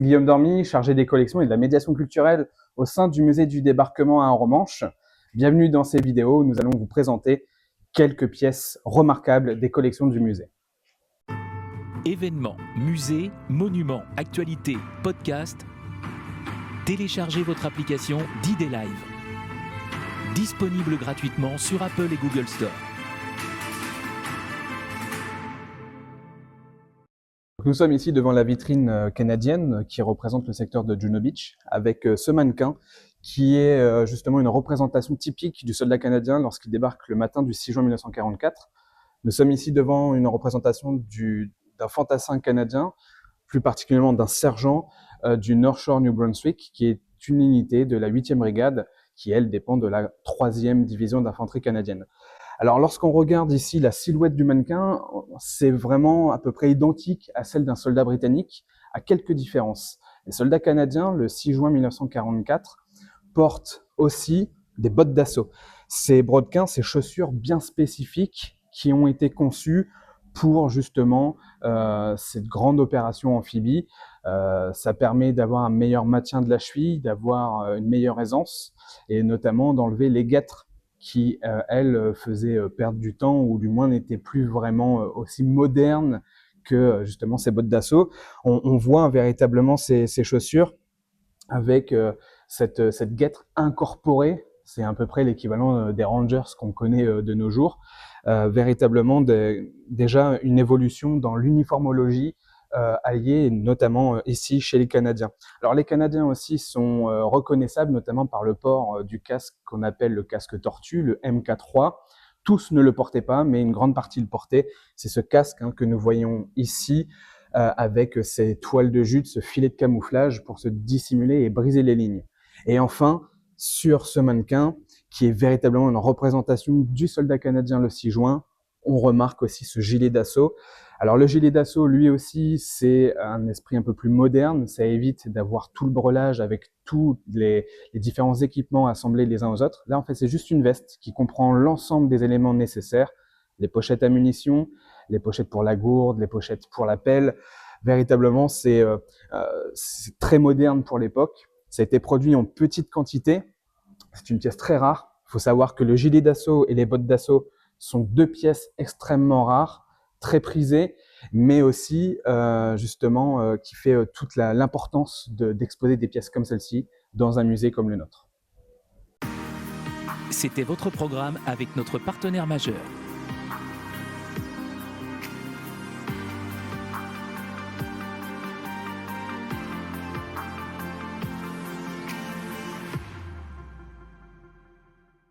Guillaume Dormy, chargé des collections et de la médiation culturelle au sein du musée du débarquement à En-Romanche. Bienvenue dans ces vidéos où nous allons vous présenter quelques pièces remarquables des collections du musée. Événements, musées, monuments, actualités, podcasts. Téléchargez votre application d'ID Live. Disponible gratuitement sur Apple et Google Store. Nous sommes ici devant la vitrine canadienne qui représente le secteur de Juno Beach avec ce mannequin qui est justement une représentation typique du soldat canadien lorsqu'il débarque le matin du 6 juin 1944. Nous sommes ici devant une représentation d'un fantassin canadien, plus particulièrement d'un sergent du North Shore New Brunswick, qui est une unité de la 8e brigade, qui elle dépend de la 3e division d'infanterie canadienne. Alors lorsqu'on regarde ici la silhouette du mannequin, c'est vraiment à peu près identique à celle d'un soldat britannique, à quelques différences. Les soldats canadiens, le 6 juin 1944, portent aussi des bottes d'assaut. Ces brodequins, ces chaussures bien spécifiques qui ont été conçues pour justement cette grande opération amphibie. Ça permet d'avoir un meilleur maintien de la cheville, d'avoir une meilleure aisance et notamment d'enlever les guêtres qui, elles, faisaient perdre du temps ou du moins n'étaient plus vraiment aussi modernes que justement ces bottes d'assaut. On voit véritablement ces chaussures avec cette guêtre incorporée. C'est à peu près l'équivalent des Rangers qu'on connaît de nos jours. Véritablement déjà une évolution dans l'uniformologie alliée, notamment ici chez les Canadiens. Alors les Canadiens aussi sont reconnaissables, notamment par le port du casque qu'on appelle le casque tortue, le MK3. Tous ne le portaient pas, mais une grande partie le portait. C'est ce casque que nous voyons ici, avec ces toiles de jute, ce filet de camouflage pour se dissimuler et briser les lignes. Et enfin, sur ce mannequin, qui est véritablement une représentation du soldat canadien le 6 juin, on remarque aussi ce gilet d'assaut. Alors le gilet d'assaut, lui aussi, c'est un esprit un peu plus moderne. Ça évite d'avoir tout le brelage avec tous les différents équipements assemblés les uns aux autres. Là, en fait, c'est juste une veste qui comprend l'ensemble des éléments nécessaires. Les pochettes à munitions, les pochettes pour la gourde, les pochettes pour la pelle. Véritablement, c'est très moderne pour l'époque. Ça a été produit en petite quantité. C'est une pièce très rare. Il faut savoir que le gilet d'assaut et les bottes d'assaut sont deux pièces extrêmement rares, très prisées, mais aussi justement qui fait toute l'importance d'exposer des pièces comme celle-ci dans un musée comme le nôtre. C'était votre programme avec notre partenaire majeur.